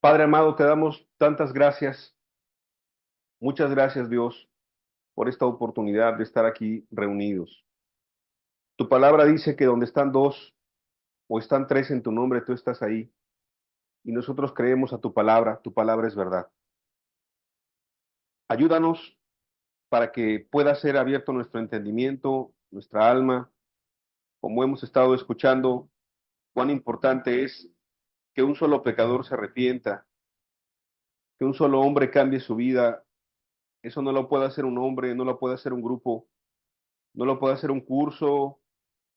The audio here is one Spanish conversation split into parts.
Padre amado, te damos tantas gracias, muchas gracias Dios, por esta oportunidad de estar aquí reunidos. Tu palabra dice que donde están dos o están tres en tu nombre, tú estás ahí. Y nosotros creemos a tu palabra es verdad. Ayúdanos para que pueda ser abierto nuestro entendimiento, nuestra alma, como hemos estado escuchando, cuán importante es que un solo pecador se arrepienta, que un solo hombre cambie su vida. Eso no lo puede hacer un hombre, no lo puede hacer un grupo, no lo puede hacer un curso,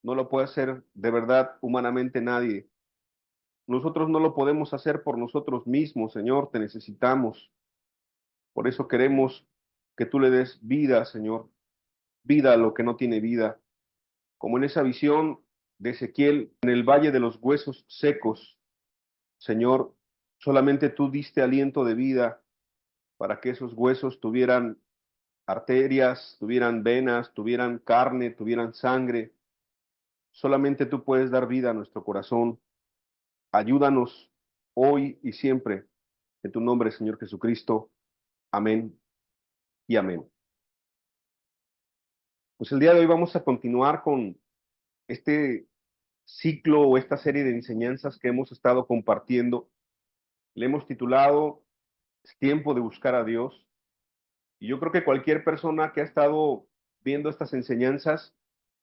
no lo puede hacer de verdad humanamente nadie. Nosotros no lo podemos hacer por nosotros mismos, Señor, te necesitamos. Por eso queremos que tú le des vida, Señor, vida a lo que no tiene vida, como en esa visión de Ezequiel en el valle de los huesos secos. Señor, solamente tú diste aliento de vida para que esos huesos tuvieran arterias, tuvieran venas, tuvieran carne, tuvieran sangre. Solamente tú puedes dar vida a nuestro corazón. Ayúdanos hoy y siempre. En tu nombre, Señor Jesucristo. Amén y amén. Pues el día de hoy vamos a continuar con este ciclo o esta serie de enseñanzas que hemos estado compartiendo. Le hemos titulado Es tiempo de buscar a Dios. Y yo creo que cualquier persona que ha estado viendo estas enseñanzas,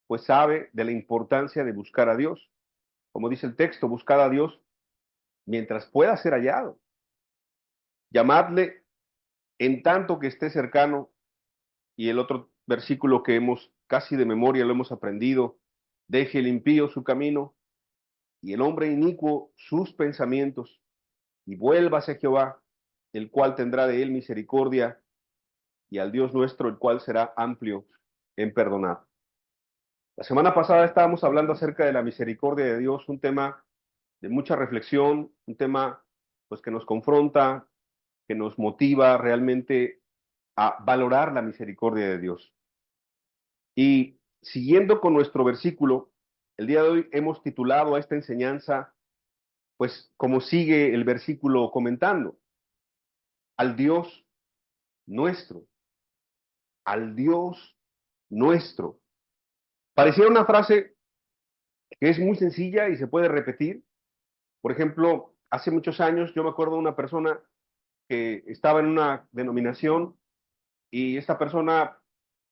pues sabe de la importancia de buscar a Dios. Como dice el texto, buscar a Dios mientras pueda ser hallado. Llamadle en tanto que esté cercano. Y el otro versículo que hemos casi de memoria lo hemos aprendido, deje el impío su camino y el hombre inicuo sus pensamientos y vuélvase a Jehová, el cual tendrá de él misericordia, y al Dios nuestro, el cual será amplio en perdonar. La semana pasada estábamos hablando acerca de la misericordia de Dios, un tema de mucha reflexión, un tema pues que nos confronta, que nos motiva realmente a valorar la misericordia de Dios. Y siguiendo con nuestro versículo, el día de hoy hemos titulado a esta enseñanza, pues como sigue el versículo comentando, al Dios nuestro, al Dios nuestro. Pareciera una frase que es muy sencilla y se puede repetir. Por ejemplo, hace muchos años yo me acuerdo de una persona que estaba en una denominación y esta persona,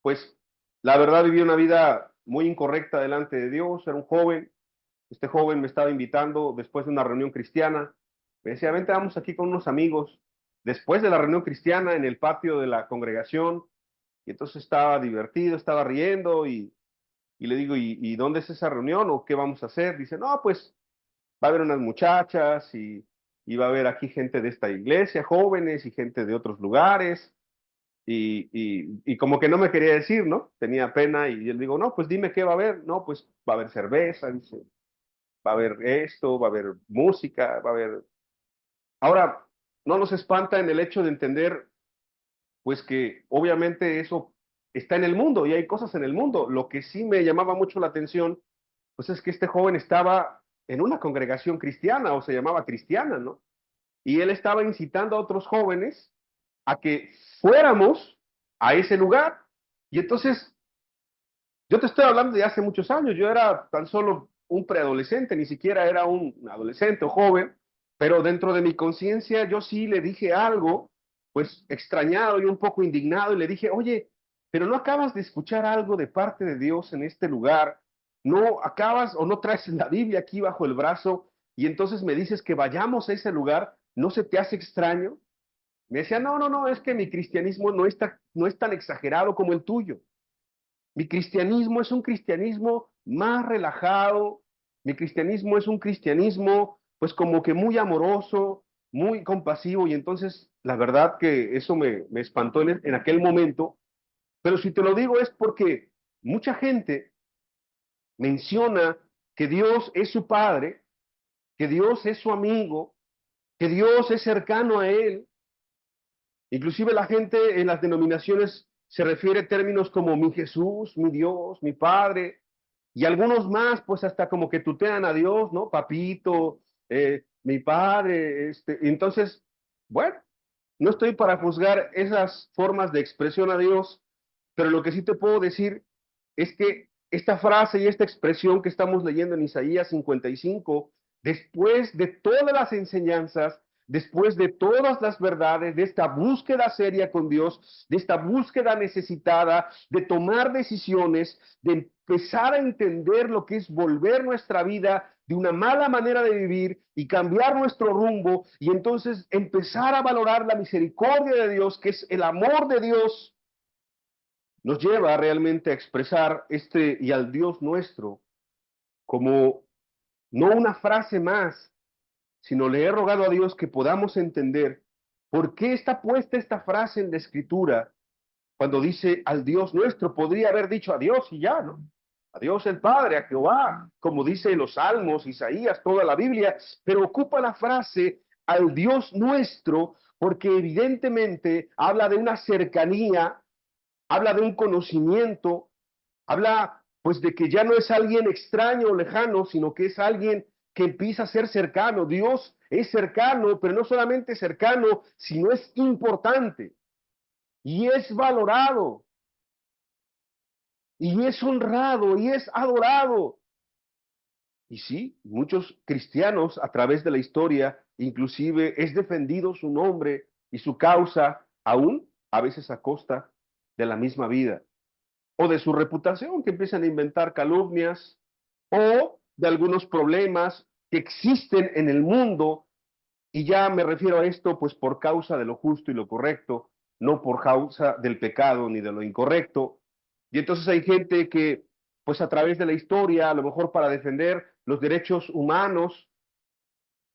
pues, la verdad vivía una vida muy incorrecta delante de Dios, era un joven. Este joven me estaba invitando después de una reunión cristiana. Me decía, vente, vamos aquí con unos amigos. Después de la reunión cristiana en el patio de la congregación, y entonces estaba divertido, estaba riendo y le digo, ¿y dónde es esa reunión o qué vamos a hacer? Dice, no, pues va a haber unas muchachas y va a haber aquí gente de esta iglesia, jóvenes y gente de otros lugares. Y como que no me quería decir, ¿no? Tenía pena y yo le digo, no, pues dime qué va a haber. No, pues va a haber cerveza, dice, va a haber esto, va a haber música, va a haber... Ahora, no nos espanta en el hecho de entender, pues que obviamente eso está en el mundo y hay cosas en el mundo. Lo que sí me llamaba mucho la atención, pues es que este joven estaba en una congregación cristiana o se llamaba cristiana, ¿no? Y él estaba incitando a otros jóvenes a que fuéramos a ese lugar. Y entonces, yo te estoy hablando de hace muchos años, yo era tan solo un preadolescente, ni siquiera era un adolescente o joven, pero dentro de mi conciencia yo sí le dije algo, pues extrañado y un poco indignado, y le dije, oye, pero no acabas de escuchar algo de parte de Dios en este lugar, no acabas o no traes la Biblia aquí bajo el brazo, y entonces me dices que vayamos a ese lugar, ¿no se te hace extraño? Me decía, no, no, no, es que mi cristianismo no es tan exagerado como el tuyo. Mi cristianismo es un cristianismo más relajado, mi cristianismo es un cristianismo pues como que muy amoroso, muy compasivo y entonces la verdad que eso me espantó en aquel momento, pero si te lo digo es porque mucha gente menciona que Dios es su padre, que Dios es su amigo, que Dios es cercano a él. Inclusive la gente en las denominaciones se refiere a términos como mi Jesús, mi Dios, mi Padre, y algunos más, pues hasta como que tutean a Dios, ¿no? Papito, mi Padre, entonces Bueno, no estoy para juzgar esas formas de expresión a Dios, pero lo que sí te puedo decir es que esta frase y esta expresión que estamos leyendo en Isaías 55, después de todas las enseñanzas, después de todas las verdades, de esta búsqueda seria con Dios, de esta búsqueda necesitada, de tomar decisiones, de empezar a entender lo que es volver nuestra vida de una mala manera de vivir y cambiar nuestro rumbo y entonces empezar a valorar la misericordia de Dios, que es el amor de Dios, nos lleva realmente a expresar y al Dios nuestro como no una frase más, sino le he rogado a Dios que podamos entender por qué está puesta esta frase en la Escritura cuando dice al Dios nuestro. Podría haber dicho a Dios y ya, ¿no? A Dios el Padre, a Jehová, como dice los Salmos, Isaías, toda la Biblia, pero ocupa la frase al Dios nuestro porque evidentemente habla de una cercanía, habla de un conocimiento, habla pues de que ya no es alguien extraño o lejano, sino que es alguien que empieza a ser cercano. Dios es cercano, pero no solamente cercano, sino es importante y es valorado y es honrado y es adorado. Y sí, muchos cristianos a través de la historia, inclusive es defendido su nombre y su causa, aún a veces a costa de la misma vida, o de su reputación, que empiezan a inventar calumnias, o de algunos problemas que existen en el mundo, y ya me refiero a esto pues por causa de lo justo y lo correcto, no por causa del pecado ni de lo incorrecto. Y entonces hay gente que pues a través de la historia, a lo mejor para defender los derechos humanos,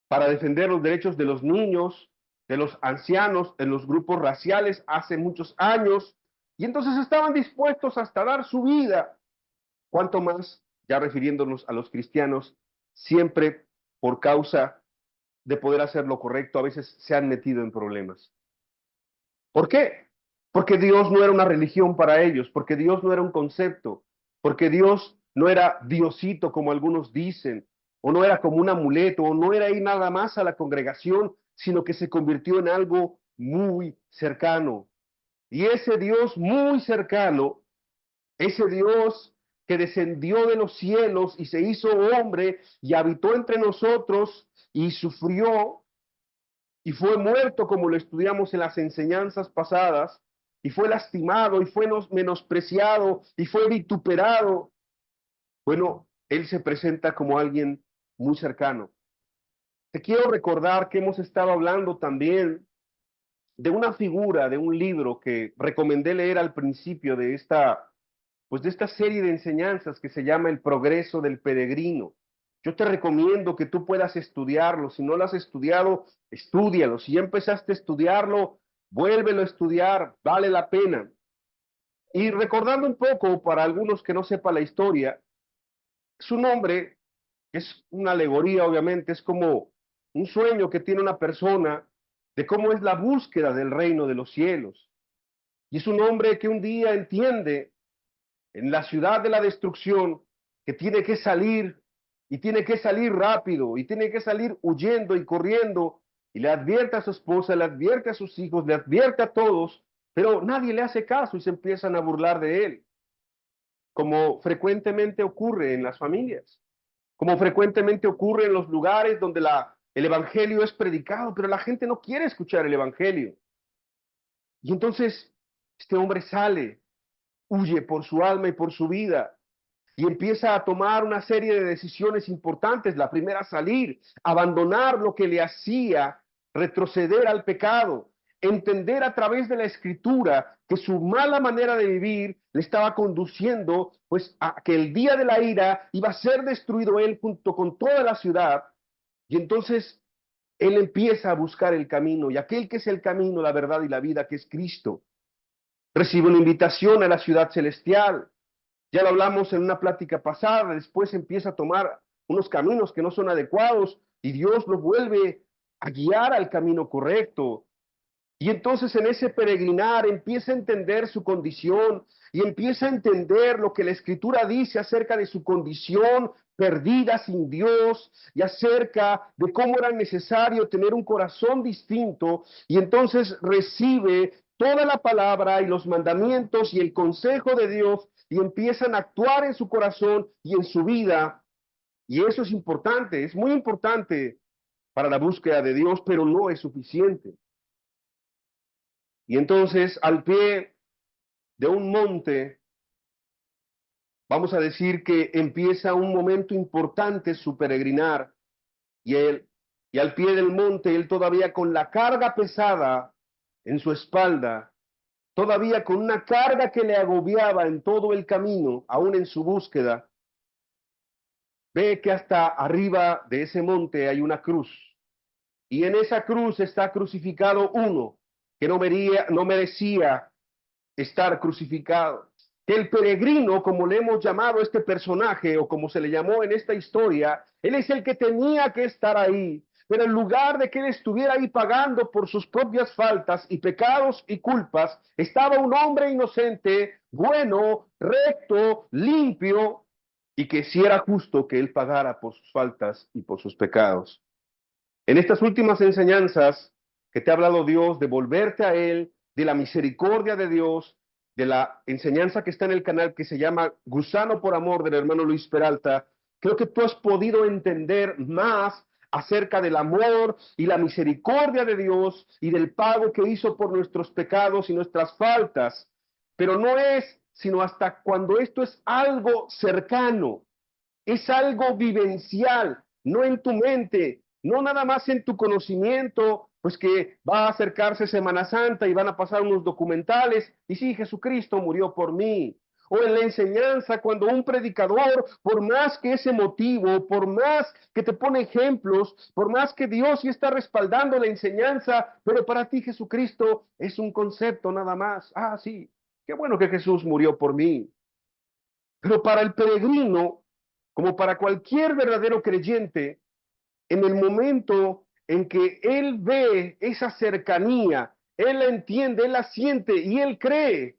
para defender los derechos de los niños, de los ancianos, en los grupos raciales hace muchos años, y entonces estaban dispuestos hasta dar su vida. Cuanto más, ya refiriéndonos a los cristianos, siempre por causa de poder hacer lo correcto, a veces se han metido en problemas. ¿Por qué? Porque Dios no era una religión para ellos, porque Dios no era un concepto, porque Dios no era Diosito como algunos dicen, o no era como un amuleto, o no era ir nada más a la congregación, sino que se convirtió en algo muy cercano. Y ese Dios muy cercano, ese Dios que descendió de los cielos y se hizo hombre y habitó entre nosotros y sufrió y fue muerto como lo estudiamos en las enseñanzas pasadas, y fue lastimado y fue menospreciado y fue vituperado. Bueno, Él se presenta como alguien muy cercano. Te quiero recordar que hemos estado hablando también de una figura, de un libro que recomendé leer al principio de pues de esta serie de enseñanzas que se llama El progreso del peregrino. Yo te recomiendo que tú puedas estudiarlo. Si no lo has estudiado, estúdialo. Si ya empezaste a estudiarlo, vuélvelo a estudiar, vale la pena. Y recordando un poco, para algunos que no sepan la historia, su nombre es una alegoría, obviamente, es como un sueño que tiene una persona de cómo es la búsqueda del reino de los cielos. Y es un hombre que un día entiende en la ciudad de la destrucción, que tiene que salir y tiene que salir rápido y tiene que salir huyendo y corriendo y le advierte a su esposa, le advierte a sus hijos, le advierte a todos, pero nadie le hace caso y se empiezan a burlar de él, como frecuentemente ocurre en las familias, como frecuentemente ocurre en los lugares donde el evangelio es predicado, pero la gente no quiere escuchar el evangelio. Y entonces este hombre sale, huye por su alma y por su vida, y empieza a tomar una serie de decisiones importantes. La primera, salir, abandonar lo que le hacía retroceder al pecado, entender a través de la escritura que su mala manera de vivir le estaba conduciendo pues a que el día de la ira iba a ser destruido él junto con toda la ciudad, y entonces él empieza a buscar el camino, y aquel que es el camino, la verdad y la vida, que es Cristo, recibe una invitación a la ciudad celestial. Ya lo hablamos en una plática pasada, después empieza a tomar unos caminos que no son adecuados y Dios lo vuelve a guiar al camino correcto. Y entonces en ese peregrinar empieza a entender su condición, y empieza a entender lo que la Escritura dice acerca de su condición perdida sin Dios y acerca de cómo era necesario tener un corazón distinto, y entonces recibe toda la palabra y los mandamientos y el consejo de Dios y empiezan a actuar en su corazón y en su vida. Y eso es importante, es muy importante para la búsqueda de Dios, pero no es suficiente. Y entonces, al pie de un monte, vamos a decir que empieza un momento importante su peregrinar, y al pie del monte, él todavía con la carga pesada en su espalda, todavía con una carga que le agobiaba en todo el camino, aún en su búsqueda, ve que hasta arriba de ese monte hay una cruz, y en esa cruz está crucificado uno que no merecía estar crucificado. Que el peregrino, como le hemos llamado a este personaje, o como se le llamó en esta historia, él es el que tenía que estar ahí. Pero en lugar de que él estuviera ahí pagando por sus propias faltas y pecados y culpas, estaba un hombre inocente, bueno, recto, limpio, y que si era justo que él pagara por sus faltas y por sus pecados. En estas últimas enseñanzas que te ha hablado Dios, de volverte a Él, de la misericordia de Dios, de la enseñanza que está en el canal que se llama Gusano por Amor del hermano Luis Peralta, creo que tú has podido entender más acerca del amor y la misericordia de Dios y del pago que hizo por nuestros pecados y nuestras faltas. Pero no es sino hasta cuando esto es algo cercano, es algo vivencial, no en tu mente, no nada más en tu conocimiento, pues que va a acercarse Semana Santa y van a pasar unos documentales, y sí, Jesucristo murió por mí. O en la enseñanza, cuando un predicador, por más que es emotivo, por más que te pone ejemplos, por más que Dios sí está respaldando la enseñanza, pero para ti Jesucristo es un concepto nada más. Ah, sí, qué bueno que Jesús murió por mí. Pero para el peregrino, como para cualquier verdadero creyente, en el momento en que él ve esa cercanía, él la entiende, él la siente y él cree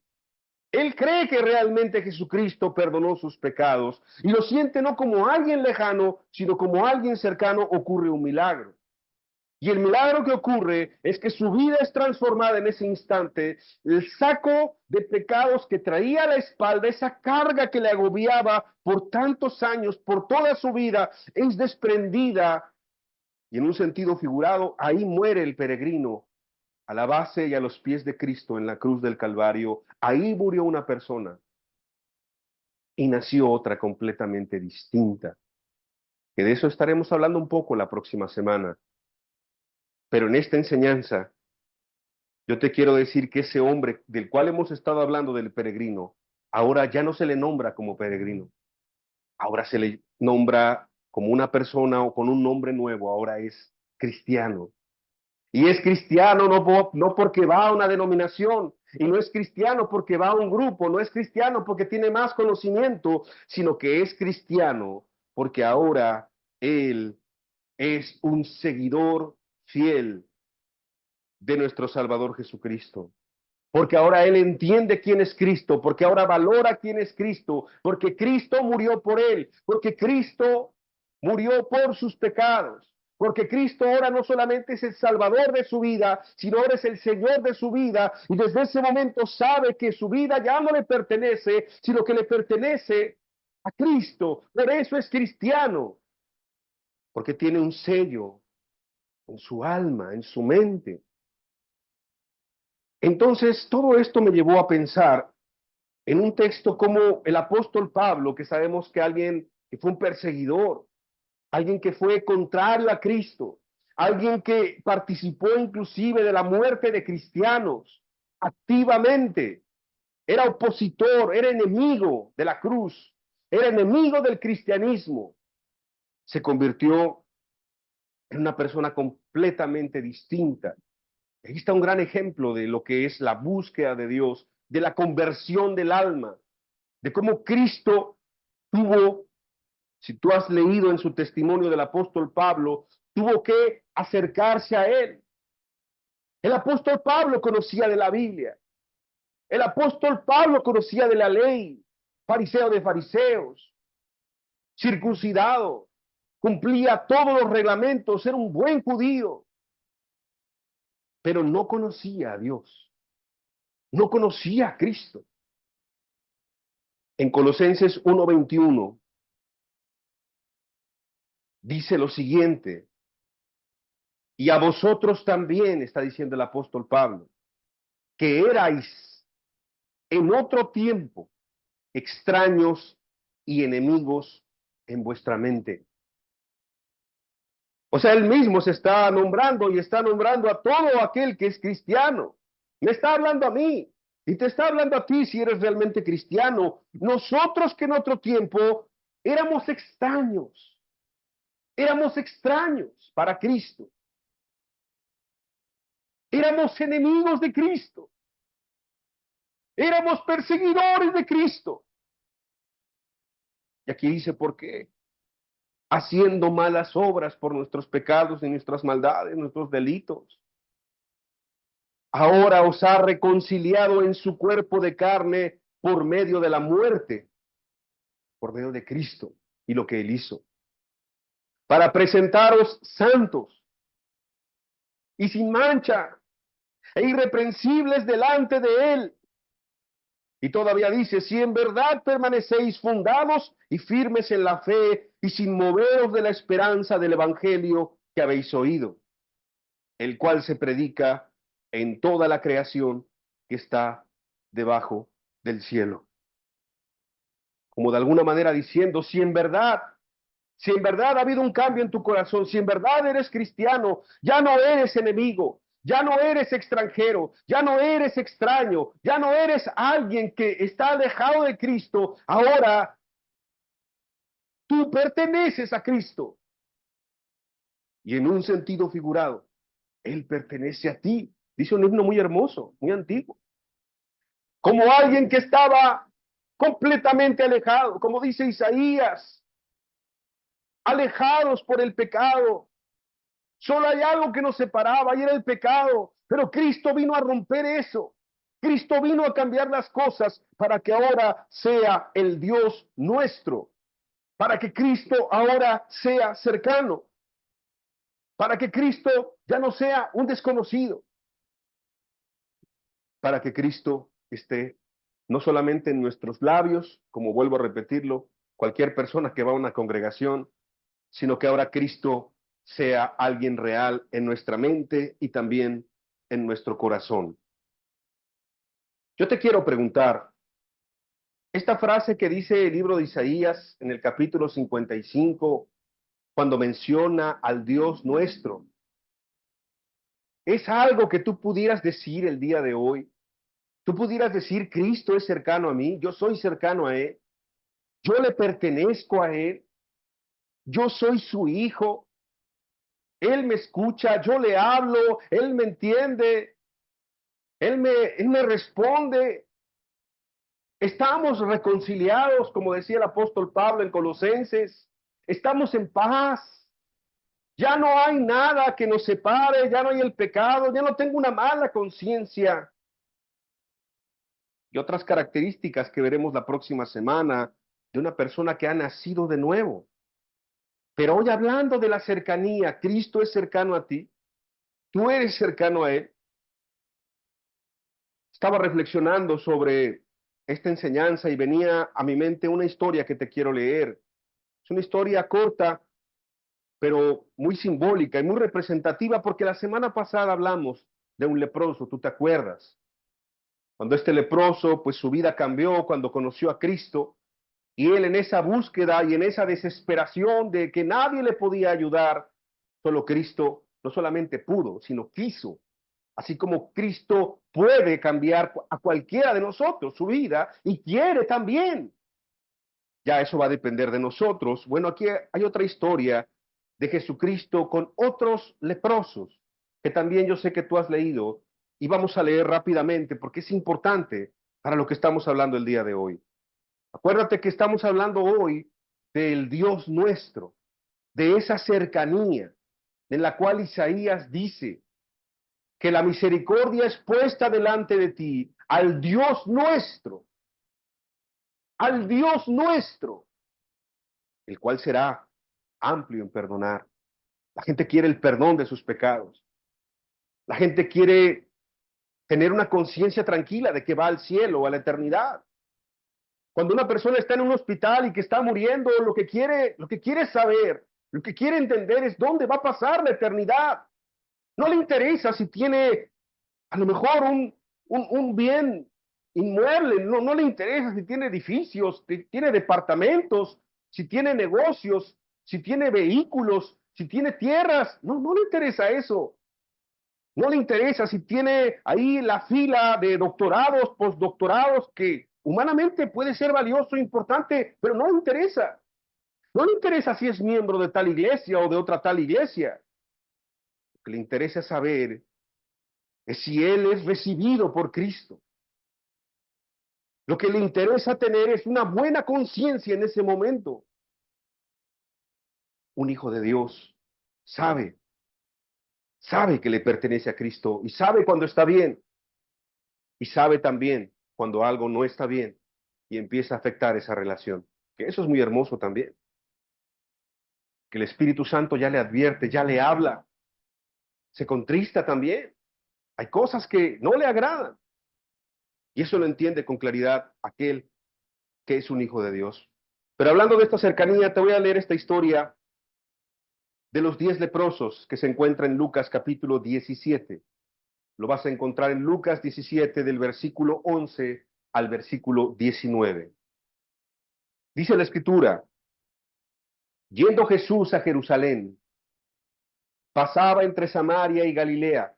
que realmente Jesucristo perdonó sus pecados y lo siente no como alguien lejano, sino como alguien cercano, ocurre un milagro. Y el milagro que ocurre es que su vida es transformada en ese instante. El saco de pecados que traía a la espalda, esa carga que le agobiaba por tantos años, por toda su vida, es desprendida. Y en un sentido figurado, ahí muere el peregrino, a la base y a los pies de Cristo en la cruz del Calvario. Ahí murió una persona y nació otra completamente distinta. Que de eso estaremos hablando un poco la próxima semana. Pero en esta enseñanza, yo te quiero decir que ese hombre del cual hemos estado hablando, del peregrino, ahora ya no se le nombra como peregrino, ahora se le nombra como una persona o con un nombre nuevo, ahora es cristiano. Y es cristiano no porque va a una denominación, y no es cristiano porque va a un grupo, no es cristiano porque tiene más conocimiento, sino que es cristiano porque ahora él es un seguidor fiel de nuestro Salvador Jesucristo. Porque ahora él entiende quién es Cristo, porque ahora valora quién es Cristo, porque Cristo murió por él, porque Cristo murió por sus pecados, porque Cristo ahora no solamente es el Salvador de su vida, sino ahora es el Señor de su vida, y desde ese momento sabe que su vida ya no le pertenece, sino que le pertenece a Cristo. Por eso es cristiano, porque tiene un sello en su alma, en su mente. Entonces, todo esto me llevó a pensar en un texto como el apóstol Pablo, que sabemos que alguien que fue un perseguidor, alguien que fue contrario a Cristo, alguien que participó inclusive de la muerte de cristianos activamente, era opositor, era enemigo de la cruz, era enemigo del cristianismo, se convirtió en una persona completamente distinta. Aquí está un gran ejemplo de lo que es la búsqueda de Dios, de la conversión del alma, de cómo Cristo tuvo, si tú has leído en su testimonio del apóstol Pablo, tuvo que acercarse a él. El apóstol Pablo conocía de la Biblia. El apóstol Pablo conocía de la ley, fariseo de fariseos, circuncidado, cumplía todos los reglamentos, era un buen judío, pero no conocía a Dios, no conocía a Cristo. En Colosenses 1:21 dice lo siguiente: y a vosotros también, está diciendo el apóstol Pablo, que erais en otro tiempo extraños y enemigos en vuestra mente. O sea, él mismo se está nombrando y está nombrando a todo aquel que es cristiano. Me está hablando a mí y te está hablando a ti si eres realmente cristiano. Nosotros que en otro tiempo éramos extraños para Cristo. Éramos enemigos de Cristo. Éramos perseguidores de Cristo. Y aquí dice, ¿por qué? Haciendo malas obras por nuestros pecados y nuestras maldades, nuestros delitos. Ahora os ha reconciliado en su cuerpo de carne por medio de la muerte, por medio de Cristo y lo que Él hizo, para presentaros santos y sin mancha e irreprensibles delante de Él. Y todavía dice, si en verdad permanecéis fundados y firmes en la fe y sin moveros de la esperanza del evangelio que habéis oído, el cual se predica en toda la creación que está debajo del cielo. Como de alguna manera diciendo, si en verdad ha habido un cambio en tu corazón, si en verdad eres cristiano, ya no eres enemigo, ya no eres extranjero, ya no eres extraño, ya no eres alguien que está alejado de Cristo. Ahora tú perteneces a Cristo. Y en un sentido figurado, Él pertenece a ti. Dice un himno muy hermoso, muy antiguo. Como alguien que estaba completamente alejado, como dice Isaías, alejados por el pecado. Solo hay algo que nos separaba y era el pecado, pero Cristo vino a romper eso. Cristo vino a cambiar las cosas para que ahora sea el Dios nuestro, para que Cristo ahora sea cercano, para que Cristo ya no sea un desconocido, para que Cristo esté no solamente en nuestros labios, como vuelvo a repetirlo, cualquier persona que va a una congregación, sino que ahora Cristo sea alguien real en nuestra mente y también en nuestro corazón. Yo te quiero preguntar, esta frase que dice el libro de Isaías en el capítulo 55, cuando menciona al Dios nuestro, ¿es algo que tú pudieras decir el día de hoy? Tú pudieras decir, Cristo es cercano a mí, yo soy cercano a Él, yo le pertenezco a Él, yo soy su hijo, Él me escucha, yo le hablo, Él me entiende, Él me responde. Estamos reconciliados, como decía el apóstol Pablo en Colosenses. Estamos en paz. Ya no hay nada que nos separe, ya no hay el pecado, ya no tengo una mala conciencia. Y otras características que veremos la próxima semana de una persona que ha nacido de nuevo. Pero hoy hablando de la cercanía, Cristo es cercano a ti, tú eres cercano a Él. Estaba reflexionando sobre esta enseñanza y venía a mi mente una historia que te quiero leer. Es una historia corta, pero muy simbólica y muy representativa, porque la semana pasada hablamos de un leproso, ¿tú te acuerdas? Cuando este leproso, pues su vida cambió cuando conoció a Cristo, y él en esa búsqueda y en esa desesperación de que nadie le podía ayudar, solo Cristo no solamente pudo, sino quiso. Así como Cristo puede cambiar a cualquiera de nosotros su vida y quiere también. Ya eso va a depender de nosotros. Bueno, aquí hay otra historia de Jesucristo con otros leprosos, que también yo sé que tú has leído, y vamos a leer rápidamente porque es importante para lo que estamos hablando el día de hoy. Acuérdate que estamos hablando hoy del Dios nuestro, de esa cercanía en la cual Isaías dice que la misericordia es puesta delante de ti, al Dios nuestro, el cual será amplio en perdonar. La gente quiere el perdón de sus pecados. La gente quiere tener una conciencia tranquila de que va al cielo o a la eternidad. Cuando una persona está en un hospital y que está muriendo, lo que quiere saber, lo que quiere entender es dónde va a pasar la eternidad. No le interesa si tiene a lo mejor un bien inmueble, no le interesa si tiene edificios, si tiene departamentos, si tiene negocios, si tiene vehículos, si tiene tierras. No le interesa eso. No le interesa si tiene ahí la fila de doctorados, postdoctorados, que humanamente puede ser valioso, importante, pero no le interesa. No le interesa si es miembro de tal iglesia o de otra tal iglesia. Lo que le interesa saber es si él es recibido por Cristo. Lo que le interesa tener es una buena conciencia en ese momento. Un hijo de Dios sabe que le pertenece a Cristo y sabe cuando está bien y sabe también cuando algo no está bien y empieza a afectar esa relación. Que eso es muy hermoso también. Que el Espíritu Santo ya le advierte, ya le habla, se contrista también. Hay cosas que no le agradan. Y eso lo entiende con claridad aquel que es un hijo de Dios. Pero hablando de esta cercanía, te voy a leer esta historia de los 10 leprosos que se encuentra en Lucas capítulo 17. Lo vas a encontrar en Lucas 17 del versículo 11 al versículo 19. Dice la Escritura: yendo Jesús a Jerusalén, pasaba entre Samaria y Galilea,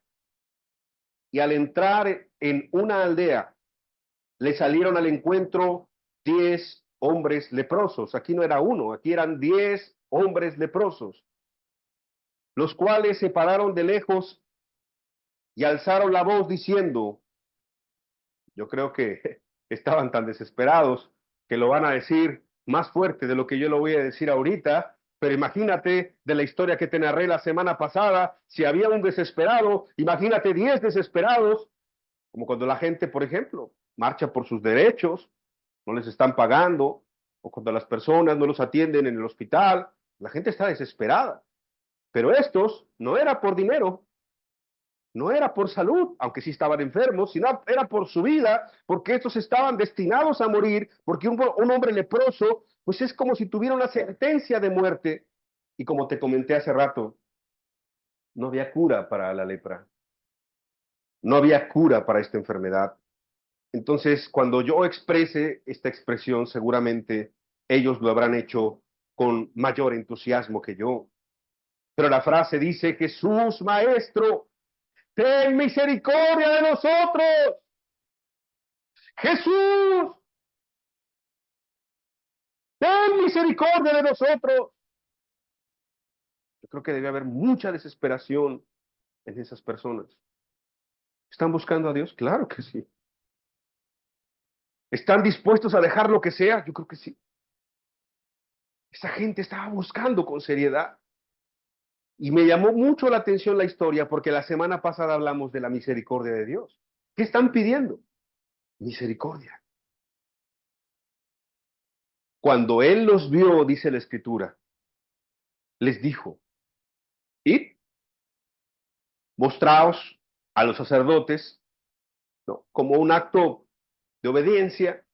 y al entrar en una aldea, le salieron al encuentro 10 hombres leprosos. Aquí no era uno, aquí eran 10 hombres leprosos, los cuales se pararon de lejos y alzaron la voz diciendo, yo creo que estaban tan desesperados que lo van a decir más fuerte de lo que yo lo voy a decir ahorita, pero imagínate de la historia que te narré la semana pasada, si había un desesperado, imagínate 10 desesperados, como cuando la gente, por ejemplo, marcha por sus derechos, no les están pagando, o cuando las personas no los atienden en el hospital, la gente está desesperada. Pero estos no era por dinero, no era por salud, aunque sí estaban enfermos, sino era por su vida, porque estos estaban destinados a morir, porque un hombre leproso, pues es como si tuviera una sentencia de muerte. Y como te comenté hace rato, no había cura para la lepra, no había cura para esta enfermedad. Entonces, cuando yo exprese esta expresión, seguramente ellos lo habrán hecho con mayor entusiasmo que yo. Pero la frase dice, Jesús, Maestro, ten misericordia de nosotros. Jesús, ten misericordia de nosotros. Yo creo que debe haber mucha desesperación en esas personas. ¿Están buscando a Dios? Claro que sí. ¿Están dispuestos a dejar lo que sea? Yo creo que sí. Esa gente estaba buscando con seriedad. Y me llamó mucho la atención la historia porque la semana pasada hablamos de la misericordia de Dios. ¿Qué están pidiendo? Misericordia. Cuando Él los vio, dice la Escritura, les dijo, id, mostraos a los sacerdotes, ¿no?, como un acto de obediencia,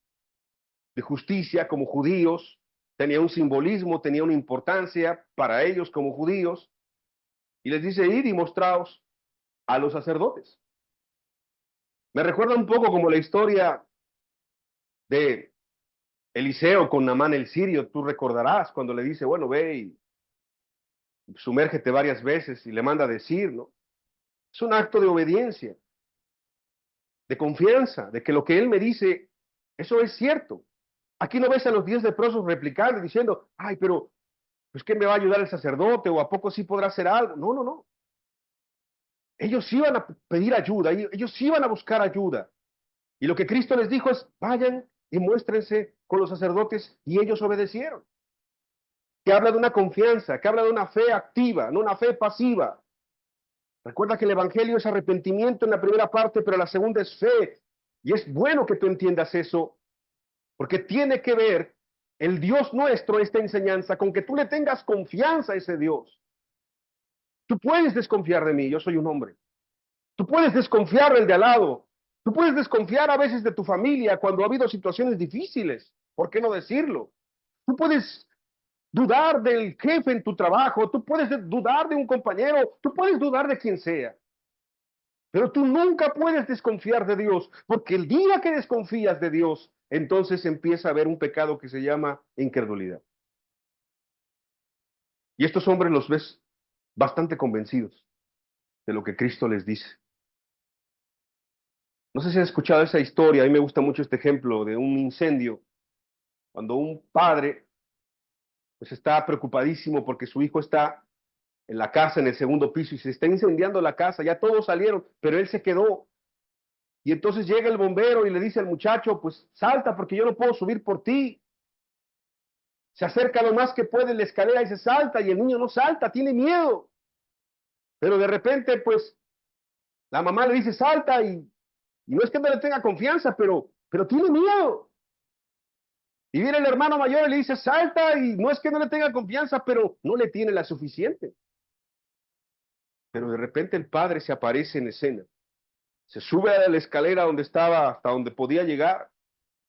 de justicia, como judíos. Tenía un simbolismo, tenía una importancia para ellos como judíos. Y les dice, id y mostraos a los sacerdotes. Me recuerda un poco como la historia de Eliseo con Naamán el sirio. Tú recordarás cuando le dice, bueno, ve y sumérgete varias veces, y le manda a decir, ¿no? Es un acto de obediencia, de confianza, de que lo que él me dice, eso es cierto. Aquí no ves a los 10 leprosos replicando, diciendo, ay, pero, pues, ¿qué me va a ayudar el sacerdote? ¿O a poco sí podrá hacer algo? No. Ellos iban a pedir ayuda, ellos iban a buscar ayuda. Y lo que Cristo les dijo es, vayan y muéstrense con los sacerdotes, y ellos obedecieron. Que habla de una confianza, que habla de una fe activa, no una fe pasiva. Recuerda que el evangelio es arrepentimiento en la primera parte, pero la segunda es fe. Y es bueno que tú entiendas eso, porque tiene que ver el Dios nuestro, esta enseñanza, con que tú le tengas confianza a ese Dios. Tú puedes desconfiar de mí, yo soy un hombre. Tú puedes desconfiar del de al lado. Tú puedes desconfiar a veces de tu familia cuando ha habido situaciones difíciles. ¿Por qué no decirlo? Tú puedes dudar del jefe en tu trabajo, tú puedes dudar de un compañero, tú puedes dudar de quien sea. Pero tú nunca puedes desconfiar de Dios, porque el día que desconfías de Dios, entonces empieza a haber un pecado que se llama incredulidad. Y estos hombres los ves bastante convencidos de lo que Cristo les dice. No sé si has escuchado esa historia, a mí me gusta mucho este ejemplo de un incendio, cuando un padre pues está preocupadísimo porque su hijo está en la casa, en el segundo piso, y se está incendiando la casa, ya todos salieron, pero él se quedó. Y entonces llega el bombero y le dice al muchacho, pues salta porque yo no puedo subir por ti. Se acerca lo más que puede la escalera y se salta, y el niño no salta, tiene miedo. Pero de repente, pues, la mamá le dice, salta, y no es que no le tenga confianza, pero tiene miedo. Y viene el hermano mayor y le dice, salta, y no es que no le tenga confianza, pero no le tiene la suficiente. Pero de repente el padre se aparece en escena. Se sube a la escalera donde estaba, hasta donde podía llegar,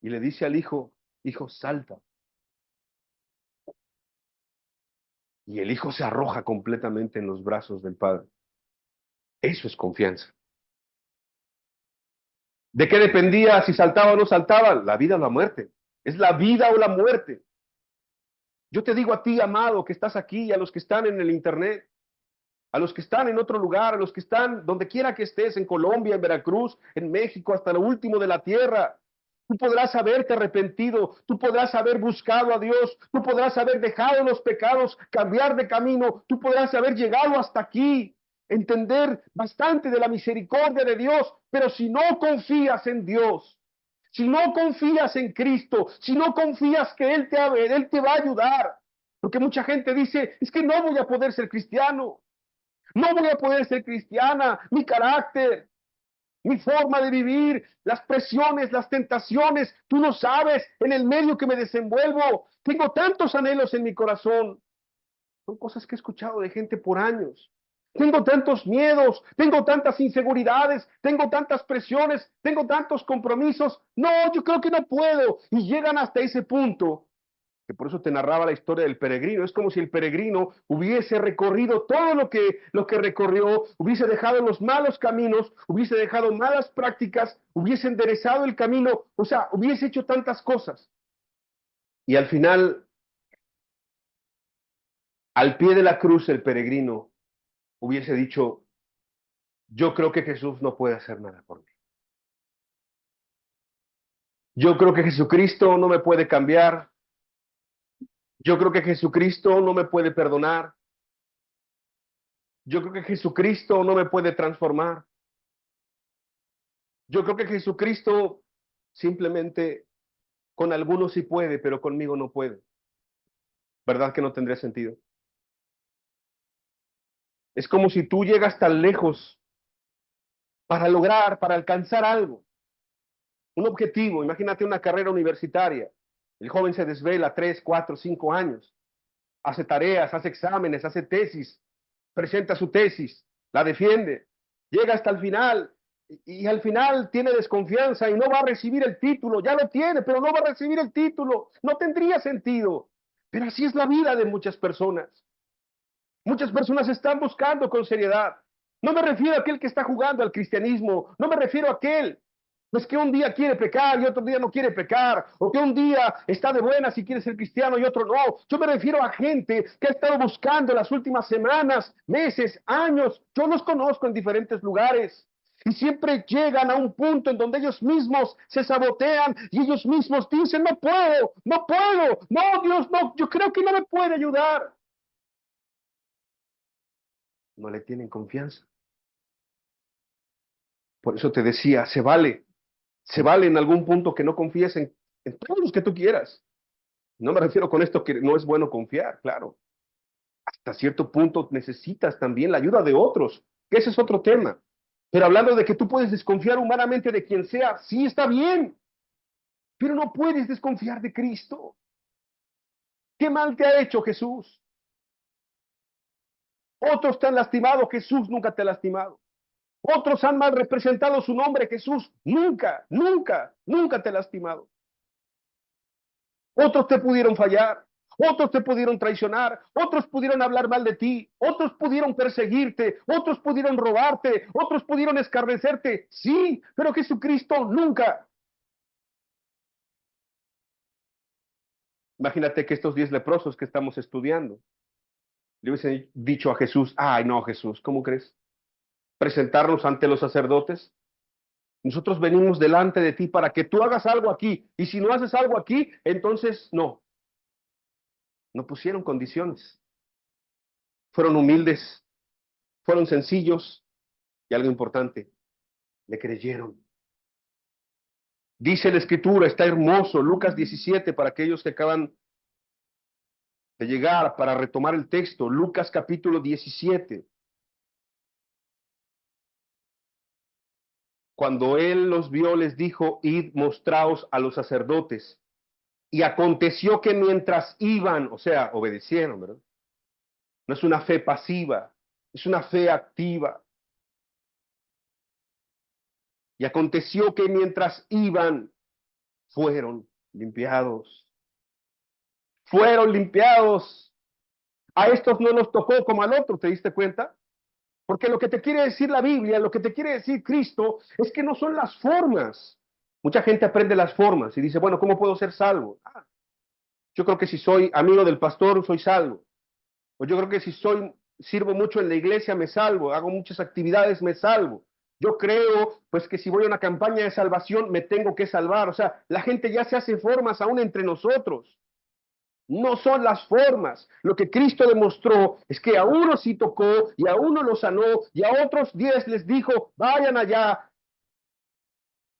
y le dice al hijo, hijo, salta. Y el hijo se arroja completamente en los brazos del padre. Eso es confianza. ¿De qué dependía si saltaba o no saltaba? La vida o la muerte. Es la vida o la muerte. Yo te digo a ti, amado, que estás aquí, y a los que están en el internet, a los que están en otro lugar, a los que están donde quiera que estés, en Colombia, en Veracruz, en México, hasta lo último de la tierra. Tú podrás haberte arrepentido, tú podrás haber buscado a Dios, tú podrás haber dejado los pecados, cambiar de camino, tú podrás haber llegado hasta aquí, entender bastante de la misericordia de Dios, pero si no confías en Dios, si no confías en Cristo, si no confías que Él te va a ayudar, porque mucha gente dice, es que no voy a poder ser cristiano, no voy a poder ser cristiana, mi carácter, mi forma de vivir, las presiones, las tentaciones, tú no sabes en el medio que me desenvuelvo, tengo tantos anhelos en mi corazón. Son cosas que he escuchado de gente por años. Tengo tantos miedos, tengo tantas inseguridades, tengo tantas presiones, tengo tantos compromisos. No, yo creo que no puedo. Y llegan hasta ese punto que por eso te narraba la historia del peregrino. Es como si el peregrino hubiese recorrido todo lo que recorrió, hubiese dejado los malos caminos, hubiese dejado malas prácticas, hubiese enderezado el camino, o sea, hubiese hecho tantas cosas. Y al final, al pie de la cruz, el peregrino hubiese dicho, yo creo que Jesús no puede hacer nada por mí. Yo creo que Jesucristo no me puede cambiar. Yo creo que Jesucristo no me puede perdonar. Yo creo que Jesucristo no me puede transformar. Yo creo que Jesucristo simplemente con algunos sí puede, pero conmigo no puede. ¿Verdad que no tendría sentido? Es como si tú llegas tan lejos para lograr, para alcanzar algo, un objetivo. Imagínate una carrera universitaria. El joven se desvela 3, 4, 5 años, hace tareas, hace exámenes, hace tesis, presenta su tesis, la defiende, llega hasta el final y al final tiene desconfianza y no va a recibir el título, ya lo tiene, pero no va a recibir el título, no tendría sentido. Pero así es la vida de muchas personas. Muchas personas están buscando con seriedad. No me refiero a aquel que está jugando al cristianismo, no me refiero a aquel pues que un día quiere pecar y otro día no quiere pecar, o que un día está de buenas y quiere ser cristiano y otro no. Yo me refiero a gente que ha estado buscando las últimas semanas, meses, años. Yo los conozco en diferentes lugares. Y siempre llegan a un punto en donde ellos mismos se sabotean y ellos mismos dicen, no puedo, no puedo, no, Dios, no, yo creo que no me puede ayudar. No le tienen confianza. Por eso te decía, se vale en algún punto que no confíes en todos los que tú quieras. No me refiero con esto que no es bueno confiar, claro. Hasta cierto punto necesitas también la ayuda de otros que ese es otro tema. Pero hablando de que tú puedes desconfiar humanamente de quien sea, sí está bien, pero no puedes desconfiar de Cristo. ¿Qué mal te ha hecho Jesús? Otros te han lastimado, Jesús nunca te ha lastimado. Otros han mal representado su nombre, Jesús nunca, nunca, nunca te ha lastimado. Otros te pudieron fallar, otros te pudieron traicionar, otros pudieron hablar mal de ti, otros pudieron perseguirte, otros pudieron robarte, otros pudieron escarnecerte. Sí, pero Jesucristo nunca. Imagínate que estos 10 leprosos que estamos estudiando le hubiesen dicho a Jesús, ay no Jesús, ¿cómo crees? Presentarnos ante los sacerdotes. Nosotros venimos delante de ti para que tú hagas algo aquí. Y si no haces algo aquí, entonces no. No pusieron condiciones. Fueron humildes, fueron sencillos y algo importante, le creyeron. Dice la escritura, está hermoso, Lucas 17, para aquellos que acaban de llegar, para retomar el texto, Lucas capítulo 17. Cuando él los vio, les dijo, id, mostraos a los sacerdotes. Y aconteció que mientras iban, o sea, obedecieron, ¿verdad? No es una fe pasiva, es una fe activa. Y aconteció que mientras iban, fueron limpiados. Fueron limpiados. A estos no los tocó como al otro, ¿te diste cuenta? Porque lo que te quiere decir la Biblia, lo que te quiere decir Cristo, es que no son las formas. Mucha gente aprende las formas y dice, bueno, ¿cómo puedo ser salvo? Yo creo que si soy amigo del pastor, soy salvo. O yo creo que si sirvo mucho en la iglesia, me salvo. Hago muchas actividades, me salvo. Yo creo, pues, que si voy a una campaña de salvación, me tengo que salvar. O sea, la gente ya se hace formas aún entre nosotros. No son las formas. Lo que Cristo demostró es que a uno sí tocó y a uno lo sanó y a otros 10 les dijo, vayan allá.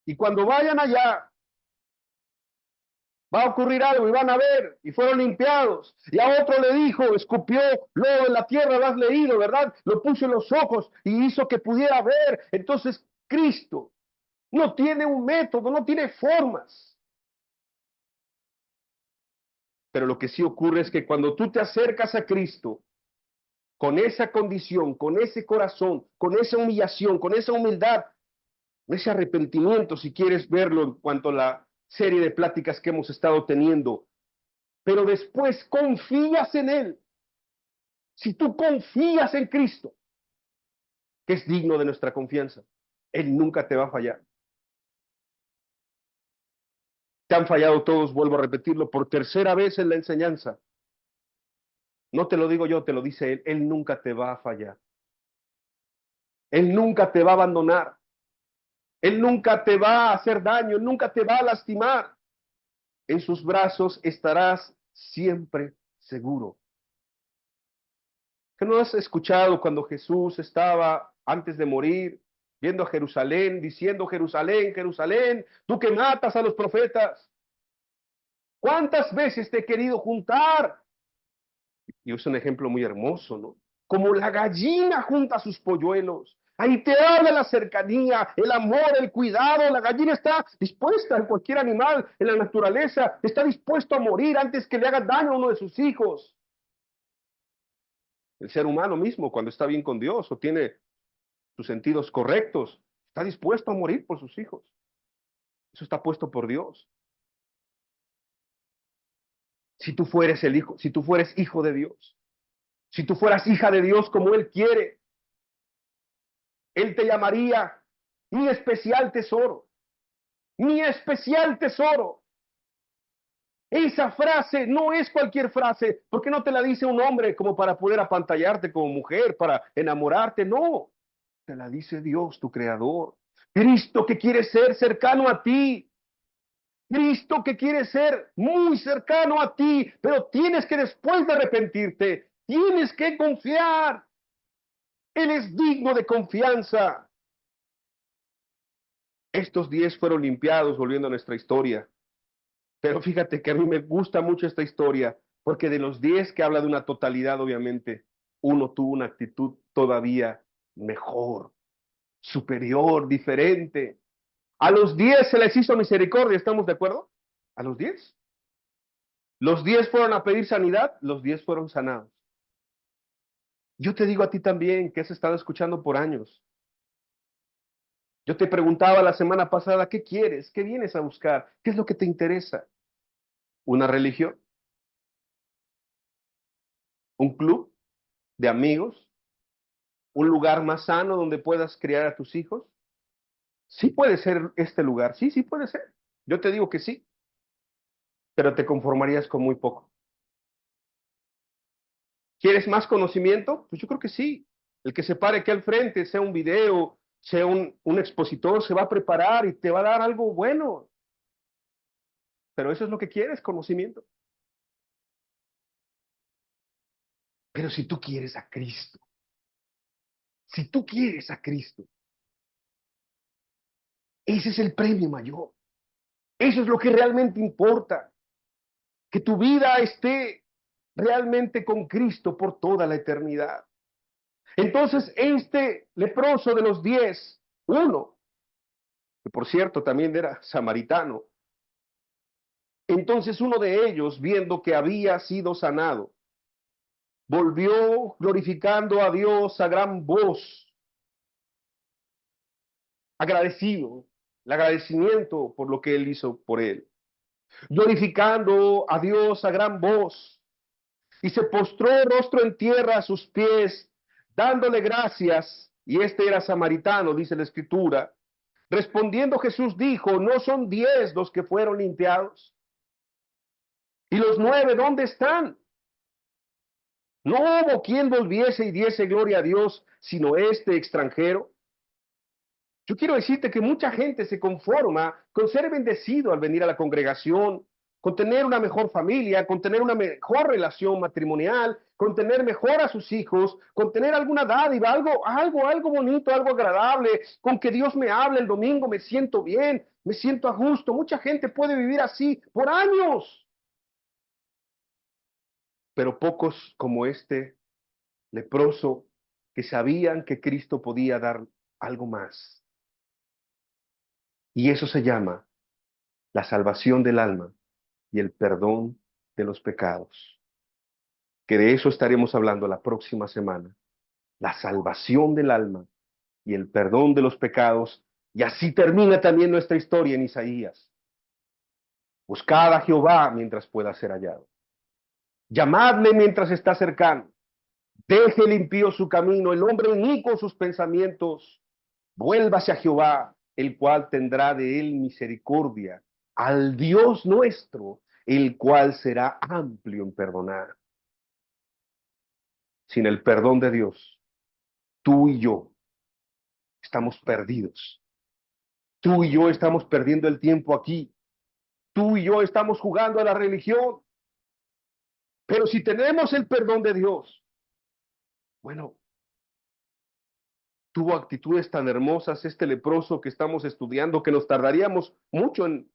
Y cuando vayan allá, va a ocurrir algo y van a ver, y fueron limpiados. Y a otro le dijo, escupió lodo en la tierra, lo has leído, ¿verdad? Lo puso en los ojos y hizo que pudiera ver. Entonces, Cristo no tiene un método, no tiene formas. Pero lo que sí ocurre es que cuando tú te acercas a Cristo, con esa condición, con ese corazón, con esa humillación, con esa humildad, ese arrepentimiento, si quieres verlo en cuanto a la serie de pláticas que hemos estado teniendo, pero después confías en Él. Si tú confías en Cristo, que es digno de nuestra confianza, Él nunca te va a fallar. Te han fallado todos, vuelvo a repetirlo, por tercera vez en la enseñanza. No te lo digo yo, te lo dice Él. Él nunca te va a fallar. Él nunca te va a abandonar. Él nunca te va a hacer daño, Él nunca te va a lastimar. En sus brazos estarás siempre seguro. ¿Qué no has escuchado cuando Jesús estaba antes de morir, viendo a Jerusalén, diciendo, Jerusalén, Jerusalén, tú que matas a los profetas? ¿Cuántas veces te he querido juntar? Y es un ejemplo muy hermoso, ¿no? Como la gallina junta sus polluelos. Ahí te habla la cercanía, el amor, el cuidado. La gallina está dispuesta, en cualquier animal, en la naturaleza, está dispuesto a morir antes que le haga daño a uno de sus hijos. El ser humano mismo, cuando está bien con Dios o tiene sus sentidos correctos, está dispuesto a morir por sus hijos. Eso está puesto por Dios. Si tú fueres el hijo, si tú fueres hijo de Dios, si tú fueras hija de Dios como Él quiere, Él te llamaría mi especial tesoro, mi especial tesoro. Esa frase no es cualquier frase, porque no te la dice un hombre como para poder apantallarte como mujer, para enamorarte, no. Te la dice Dios, tu creador. Cristo que quiere ser cercano a ti. Cristo que quiere ser muy cercano a ti, pero tienes que después de arrepentirte, tienes que confiar. Él es digno de confianza. Estos 10 fueron limpiados, volviendo a nuestra historia. Pero fíjate que a mí me gusta mucho esta historia, porque de los 10 que habla de una totalidad, obviamente, uno tuvo una actitud todavía mejor, superior, diferente. A los 10 se les hizo misericordia, ¿estamos de acuerdo? A los 10. Los 10 fueron a pedir sanidad, los 10 fueron sanados. Yo te digo a ti también que has estado escuchando por años. Yo te preguntaba la semana pasada, ¿qué quieres? ¿Qué vienes a buscar? ¿Qué es lo que te interesa? ¿Una religión? ¿Un club de amigos? ¿Un lugar más sano donde puedas criar a tus hijos? Sí puede ser este lugar, sí, sí puede ser. Yo te digo que sí, pero te conformarías con muy poco. ¿Quieres más conocimiento? Pues yo creo que sí. El que se pare aquí al frente, sea un video, sea un expositor, se va a preparar y te va a dar algo bueno. Pero eso es lo que quieres, conocimiento. Pero si tú quieres a Cristo, si tú quieres a Cristo, ese es el premio mayor. Eso es lo que realmente importa. Que tu vida esté realmente con Cristo por toda la eternidad. Entonces, este leproso de los 10, uno, que por cierto también era samaritano, entonces uno de ellos, viendo que había sido sanado, volvió glorificando a Dios a gran voz, agradecido, el agradecimiento por lo que él hizo por él, glorificando a Dios a gran voz, y se postró rostro en tierra a sus pies, dándole gracias, y este era samaritano, dice la Escritura. Respondiendo Jesús dijo, ¿no son 10 los que fueron limpiados? ¿Y los 9 dónde están? No hubo quien volviese y diese gloria a Dios, sino este extranjero. Yo quiero decirte que mucha gente se conforma con ser bendecido al venir a la congregación, con tener una mejor familia, con tener una mejor relación matrimonial, con tener mejor a sus hijos, con tener alguna dádiva, algo bonito, algo agradable, con que Dios me hable el domingo, me siento bien, me siento a gusto. Mucha gente puede vivir así por años, pero pocos como este leproso que sabían que Cristo podía dar algo más. Y eso se llama la salvación del alma y el perdón de los pecados. Que de eso estaremos hablando la próxima semana. La salvación del alma y el perdón de los pecados. Y así termina también nuestra historia en Isaías. Buscad a Jehová mientras pueda ser hallado. Llamadle mientras está cercano. Deje el impío su camino, el hombre inicuo sus pensamientos. Vuélvase a Jehová, el cual tendrá de él misericordia, al Dios nuestro, el cual será amplio en perdonar. Sin el perdón de Dios, tú y yo estamos perdidos. Tú y yo estamos perdiendo el tiempo aquí. Tú y yo estamos jugando a la religión. Pero si tenemos el perdón de Dios, bueno, tuvo actitudes tan hermosas este leproso que estamos estudiando que nos tardaríamos mucho en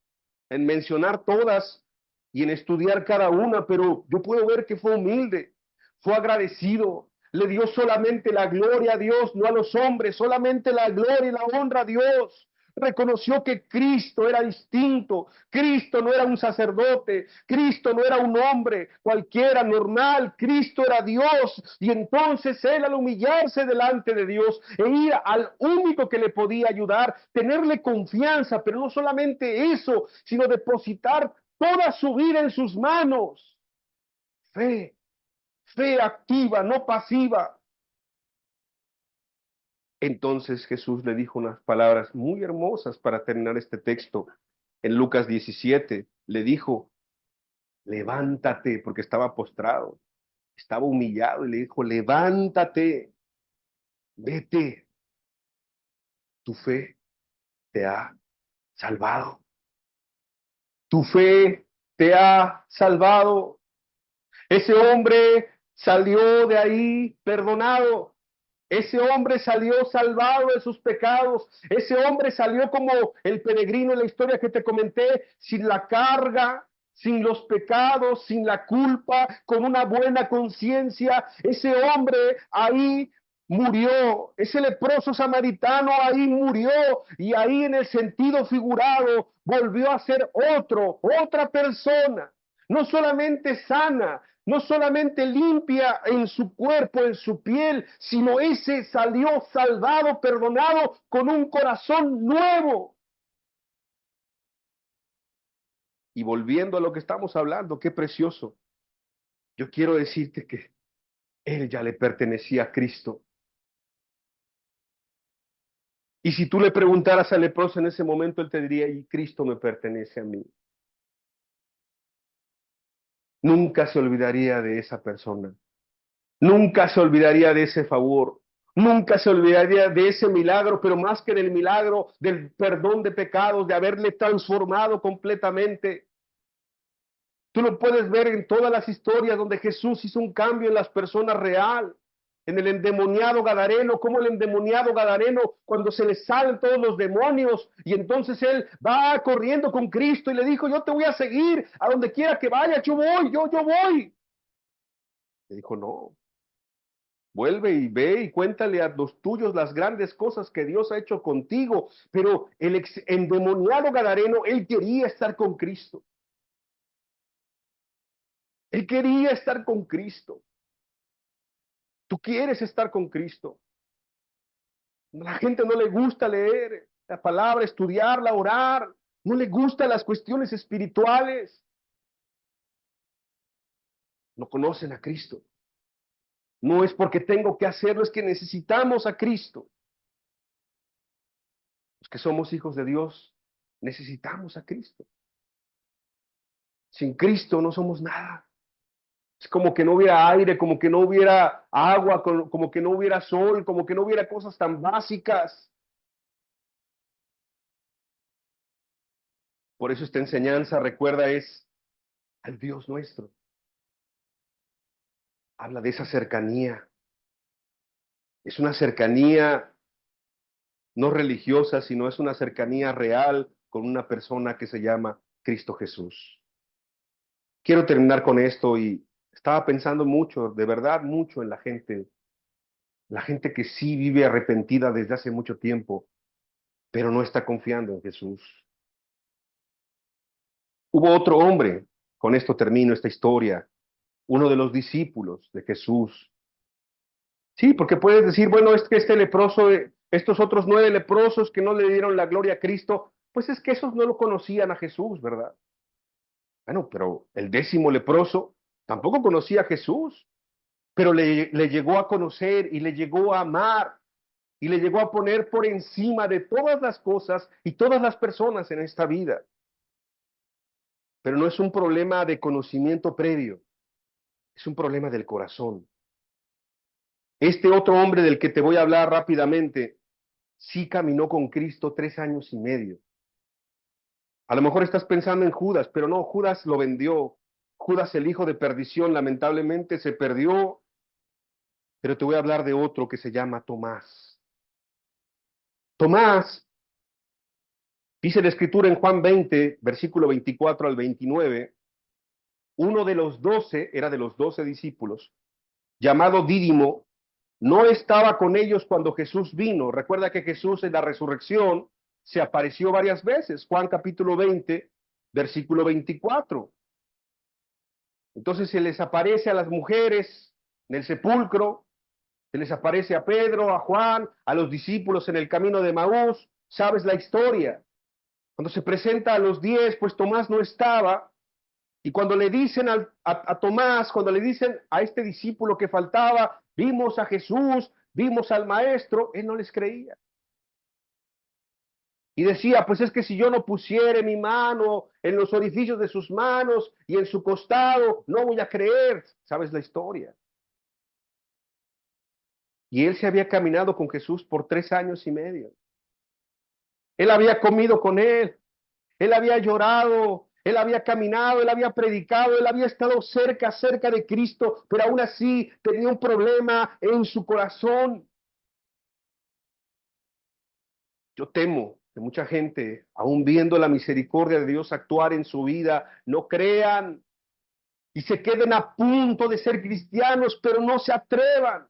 mencionar todas y en estudiar cada una, pero yo puedo ver que fue humilde, fue agradecido, le dio solamente la gloria a Dios, no a los hombres, solamente la gloria y la honra a Dios. Reconoció que Cristo era distinto, Cristo no era un sacerdote, Cristo no era un hombre cualquiera normal, Cristo era Dios, y entonces él al humillarse delante de Dios e ir al único que le podía ayudar, tenerle confianza, pero no solamente eso, sino depositar toda su vida en sus manos. Fe, fe activa, no pasiva. Entonces Jesús le dijo unas palabras muy hermosas para terminar este texto. En Lucas 17 le dijo, levántate, porque estaba postrado, estaba humillado, y le dijo, levántate, vete, tu fe te ha salvado. Tu fe te ha salvado. Ese hombre salió de ahí perdonado. Ese hombre salió salvado de sus pecados. Ese hombre salió como el peregrino en la historia que te comenté, sin la carga, sin los pecados, sin la culpa, con una buena conciencia. Ese hombre ahí murió. Ese leproso samaritano ahí murió, y ahí en el sentido figurado volvió a ser otra persona, no solamente sana, no solamente limpia en su cuerpo, en su piel, sino ese salió salvado, perdonado, con un corazón nuevo. Y volviendo a lo que estamos hablando, qué precioso. Yo quiero decirte que él ya le pertenecía a Cristo. Y si tú le preguntaras al leproso en ese momento, él te diría, y Cristo me pertenece a mí. Nunca se olvidaría de esa persona. Nunca se olvidaría de ese favor. Nunca se olvidaría de ese milagro, pero más que del milagro, del perdón de pecados, de haberle transformado completamente. Tú lo puedes ver en todas las historias donde Jesús hizo un cambio en las personas real. En el endemoniado Gadareno, como el endemoniado Gadareno, cuando se le salen todos los demonios, y entonces él va corriendo con Cristo y le dijo, yo te voy a seguir a donde quiera que vaya, yo voy, yo voy. Le dijo, no, vuelve y ve y cuéntale a los tuyos las grandes cosas que Dios ha hecho contigo. Pero el endemoniado Gadareno, él quería estar con Cristo. Él quería estar con Cristo. Tú quieres estar con Cristo. A la gente no le gusta leer la palabra, estudiarla, orar. No le gustan las cuestiones espirituales. No conocen a Cristo. No es porque tengo que hacerlo, es que necesitamos a Cristo. Los que somos hijos de Dios, necesitamos a Cristo. Sin Cristo no somos nada. Es como que no hubiera aire, como que no hubiera agua, como que no hubiera sol, como que no hubiera cosas tan básicas. Por eso esta enseñanza, recuerda, es al Dios nuestro. Habla de esa cercanía. Es una cercanía no religiosa, sino es una cercanía real con una persona que se llama Cristo Jesús. Quiero terminar con esto y estaba pensando mucho, de verdad mucho en la gente que sí vive arrepentida desde hace mucho tiempo, pero no está confiando en Jesús. Hubo otro hombre, con esto termino esta historia, uno de los discípulos de Jesús. Sí, porque puedes decir, bueno, es que este leproso, estos otros 9 leprosos que no le dieron la gloria a Cristo, pues es que esos no lo conocían a Jesús, ¿verdad? Bueno, pero el 10º leproso tampoco conocía a Jesús, pero le llegó a conocer y le llegó a amar y le llegó a poner por encima de todas las cosas y todas las personas en esta vida. Pero no es un problema de conocimiento previo, es un problema del corazón. Este otro hombre del que te voy a hablar rápidamente, sí caminó con Cristo 3 años y medio. A lo mejor estás pensando en Judas, pero no, Judas lo vendió. Judas, el hijo de perdición, lamentablemente se perdió. Pero te voy a hablar de otro que se llama Tomás. Tomás, dice la Escritura en Juan 20, versículo 24 al 29, uno de los 12, era de los 12 discípulos, llamado Dídimo, no estaba con ellos cuando Jesús vino. Recuerda que Jesús en la resurrección se apareció varias veces. Juan capítulo 20, versículo 24. Entonces se les aparece a las mujeres en el sepulcro, se les aparece a Pedro, a Juan, a los discípulos en el camino de Maús. ¿Sabes la historia? Cuando se presenta a los 10, pues Tomás no estaba. Y cuando le dicen a Tomás, cuando le dicen a este discípulo que faltaba, vimos a Jesús, vimos al Maestro, él no les creía. Y decía, pues es que si yo no pusiere mi mano en los orificios de sus manos y en su costado, no voy a creer. ¿Sabes la historia? Y él se había caminado con Jesús por 3 años y medio. Él había comido con él había llorado, él había caminado, él había predicado, él había estado cerca de Cristo, pero aún así tenía un problema en su corazón. Yo temo que mucha gente, aún viendo la misericordia de Dios actuar en su vida, no crean y se queden a punto de ser cristianos, pero no se atrevan.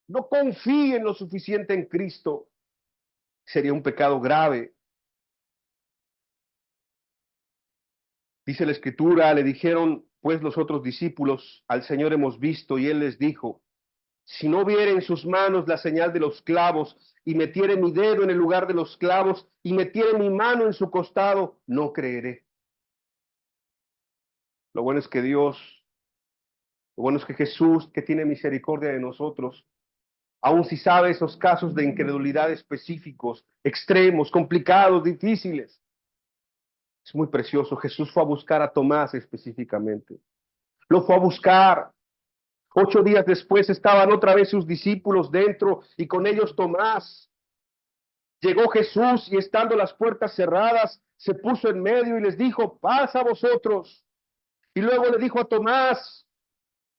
no confíen lo suficiente en Cristo. Sería un pecado grave. Dice la Escritura, le dijeron pues los otros discípulos, al Señor hemos visto, y Él les dijo, si no viere en sus manos la señal de los clavos, y metiere mi dedo en el lugar de los clavos, y metiere mi mano en su costado, no creeré. Lo bueno es que Dios, lo bueno es que Jesús, que tiene misericordia de nosotros, aun si sabe esos casos de incredulidad específicos, extremos, complicados, difíciles, es muy precioso. Jesús fue a buscar a Tomás específicamente. Lo fue a buscar. 8 días después estaban otra vez sus discípulos dentro y con ellos Tomás. Llegó Jesús y estando las puertas cerradas, se puso en medio y les dijo, paz a vosotros. Y luego le dijo a Tomás,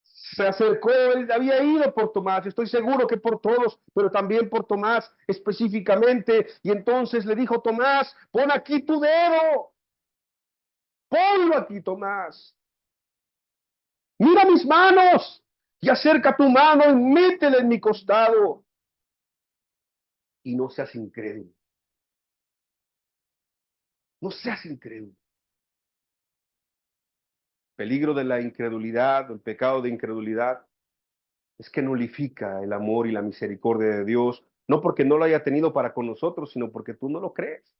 se acercó, él había ido por Tomás, estoy seguro que por todos, pero también por Tomás específicamente. Y entonces le dijo Tomás, pon aquí tu dedo, ponlo aquí, Tomás. Mira mis manos y acerca tu mano y métela en mi costado. Y no seas incrédulo, no seas incrédulo. Peligro de la incredulidad, el pecado de incredulidad, es que nulifica el amor y la misericordia de Dios, no porque no lo haya tenido para con nosotros, sino porque tú no lo crees.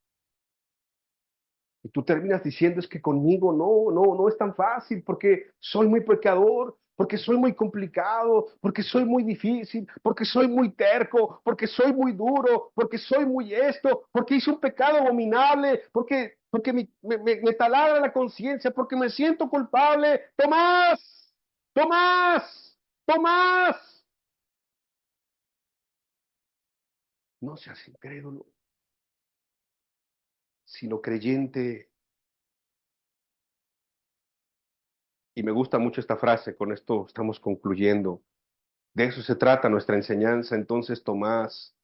Y tú terminas diciendo, es que conmigo no es tan fácil, porque soy muy pecador, porque soy muy complicado, porque soy muy difícil, porque soy muy terco, porque soy muy duro, porque soy muy esto, porque hice un pecado abominable, porque me taladra la conciencia, porque me siento culpable. Tomás, Tomás, Tomás. No seas incrédulo, sino creyente. Y me gusta mucho esta frase, con esto estamos concluyendo. De eso se trata nuestra enseñanza. Entonces Tomás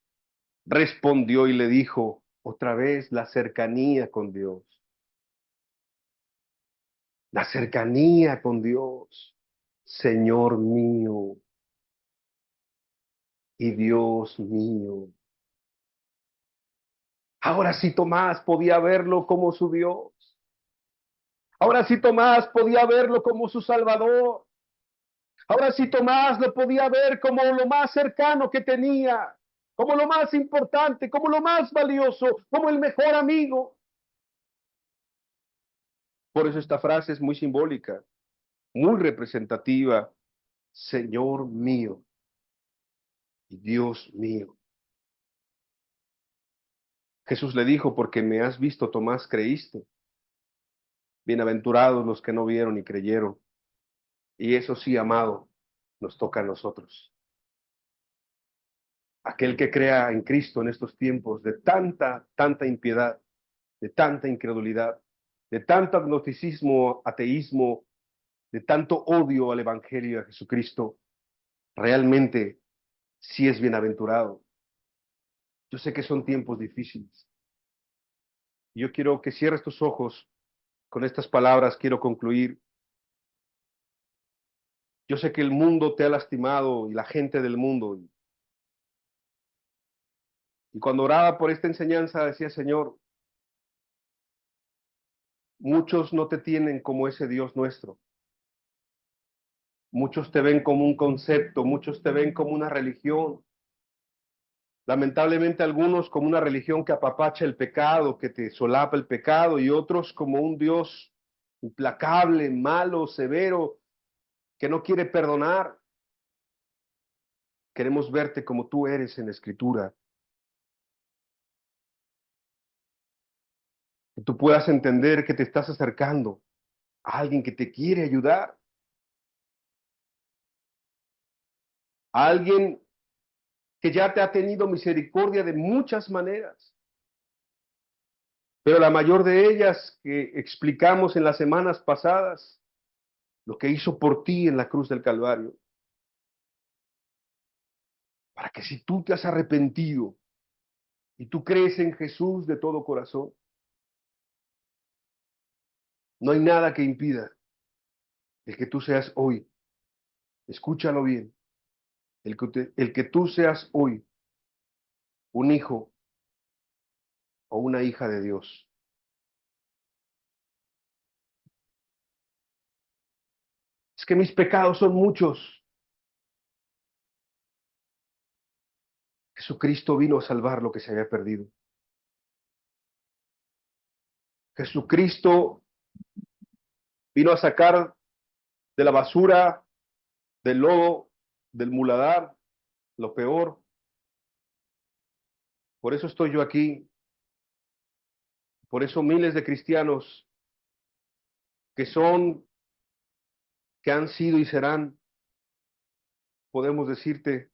respondió y le dijo, otra vez la cercanía con Dios, la cercanía con Dios, Señor mío y Dios mío. Ahora sí Tomás podía verlo como su Dios. Ahora sí Tomás podía verlo como su Salvador. Ahora sí Tomás lo podía ver como lo más cercano que tenía, como lo más importante, como lo más valioso, como el mejor amigo. Por eso esta frase es muy simbólica, muy representativa. Señor mío y Dios mío. Jesús le dijo, porque me has visto, Tomás, creíste. Bienaventurados los que no vieron y creyeron. Y eso sí, amado, nos toca a nosotros. Aquel que crea en Cristo en estos tiempos de tanta impiedad, de tanta incredulidad, de tanto agnosticismo, ateísmo, de tanto odio al Evangelio de Jesucristo, realmente sí es bienaventurado. Yo sé que son tiempos difíciles. Yo quiero que cierres tus ojos con estas palabras, quiero concluir. Yo sé que el mundo te ha lastimado y la gente del mundo. Y cuando oraba por esta enseñanza decía, Señor, muchos no te tienen como ese Dios nuestro. Muchos te ven como un concepto, muchos te ven como una religión. Lamentablemente algunos como una religión que apapacha el pecado, que te solapa el pecado, y otros como un Dios implacable, malo, severo, que no quiere perdonar. Queremos verte como tú eres en la Escritura, que tú puedas entender que te estás acercando a alguien que te quiere ayudar, a alguien que ya te ha tenido misericordia de muchas maneras, pero la mayor de ellas que explicamos en las semanas pasadas, lo que hizo por ti en la cruz del Calvario, para que si tú te has arrepentido y tú crees en Jesús de todo corazón, no hay nada que impida el que tú seas hoy, escúchalo bien, el que tú seas hoy un hijo o una hija de Dios. Es que mis pecados son muchos. Jesucristo vino a salvar lo que se había perdido. Jesucristo vino a sacar de la basura, del lodo, del muladar, lo peor. Por eso estoy yo aquí. Por eso miles de cristianos que son, que han sido y serán, podemos decirte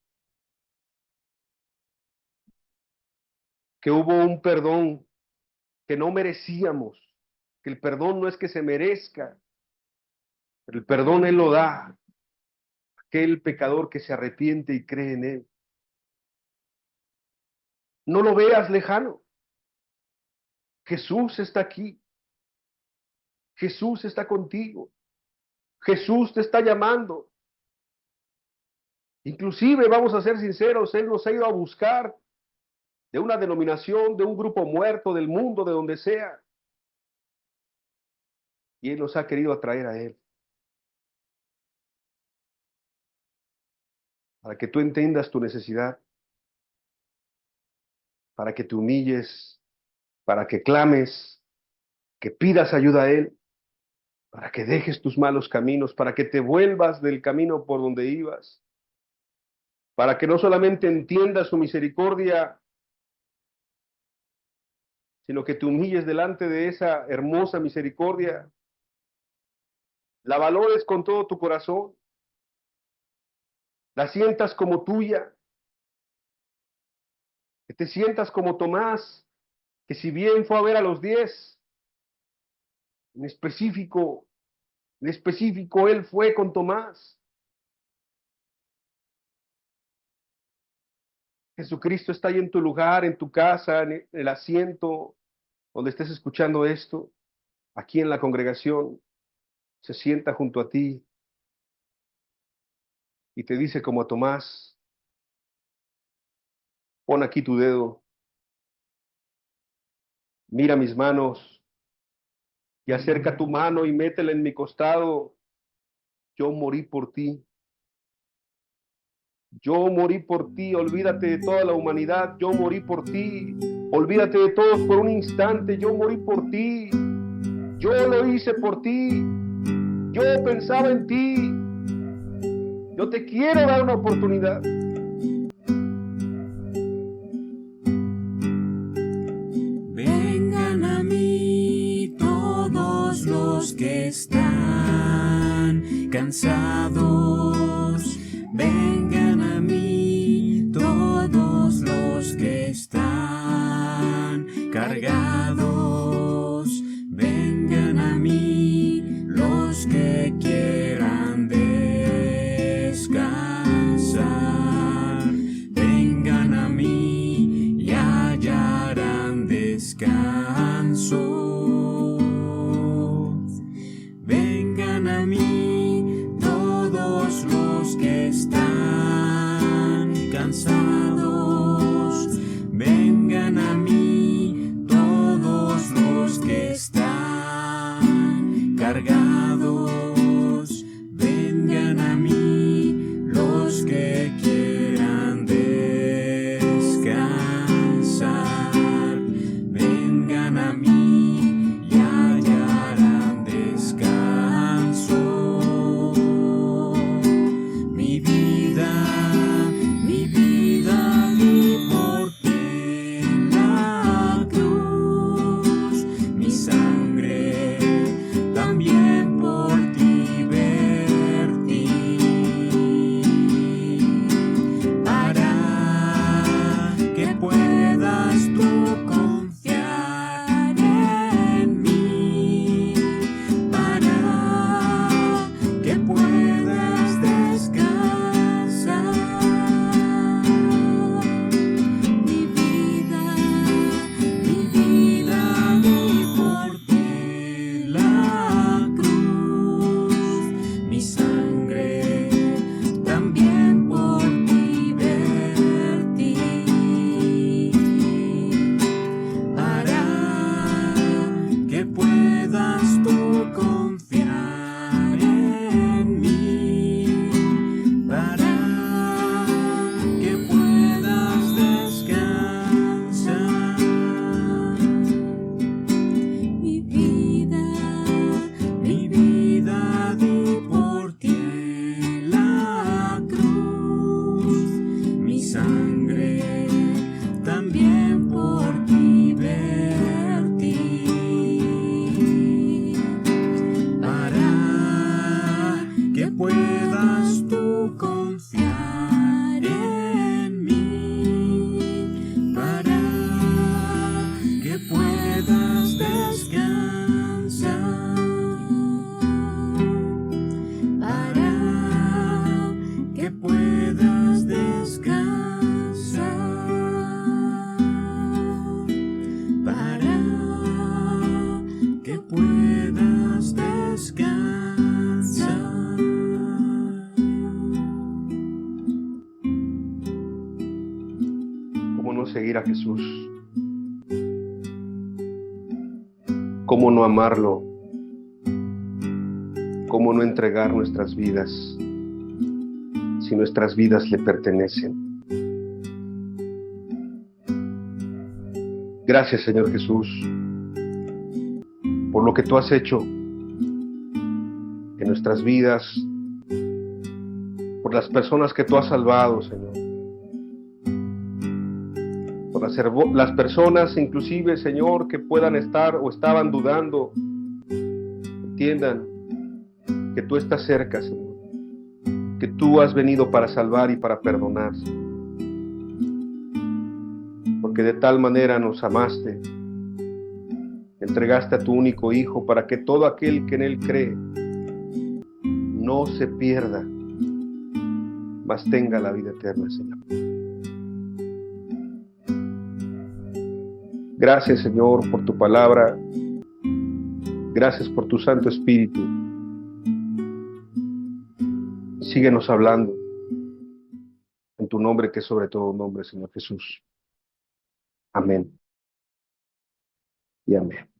que hubo un perdón que no merecíamos, que el perdón no es que se merezca, pero el perdón Él lo da a aquel pecador que se arrepiente y cree en Él. No lo veas lejano. Jesús está aquí. Jesús está contigo. Jesús te está llamando. Inclusive, vamos a ser sinceros, Él nos ha ido a buscar de una denominación, de un grupo muerto, del mundo, de donde sea. Y Él nos ha querido atraer a Él. Para que tú entiendas tu necesidad. Para que te humilles. Para que clames. Que pidas ayuda a Él. Para que dejes tus malos caminos. Para que te vuelvas del camino por donde ibas. Para que no solamente entiendas su misericordia, sino que te humilles delante de esa hermosa misericordia, la valores con todo tu corazón, la sientas como tuya, que te sientas como Tomás, que si bien fue a ver a los 10, en específico él fue con Tomás. Jesucristo está ahí en tu lugar, en tu casa, en el asiento donde estés escuchando esto, aquí en la congregación, se sienta junto a ti y te dice como a Tomás, pon aquí tu dedo, mira mis manos y acerca tu mano y métela en mi costado. Yo morí por ti. Yo morí por ti, olvídate de toda la humanidad, yo morí por ti. Olvídate de todos por un instante, yo morí por ti. Yo lo hice por ti. Yo pensaba en ti. Yo te quiero dar una oportunidad. Vengan a mí todos los que están cansados. Vengan a mí todos los que están cargados. Vengan a mí los que quieran descansar. Vengan a mí y hallarán descanso. Vengan a mí todos los que están cansados. Vengan a mí todos los que están cargados. Vengan a mí los que quieran descansar. Vengan a mí y hallarán descanso. Mi vida seguir a Jesús? ¿Cómo no amarlo? ¿Cómo no entregar nuestras vidas si nuestras vidas le pertenecen? Gracias, Señor Jesús, por lo que tú has hecho en nuestras vidas, por las personas que tú has salvado, Señor, por las personas inclusive, Señor, que puedan estar o estaban dudando, entiendan que tú estás cerca, Señor, que tú has venido para salvar y para perdonar, porque de tal manera nos amaste, entregaste a tu único Hijo para que todo aquel que en Él cree no se pierda, mas tenga la vida eterna, Señor. Gracias, Señor, por tu palabra. Gracias por tu Santo Espíritu. Síguenos hablando en tu nombre, que es sobre todo nombre, Señor Jesús. Amén y amén.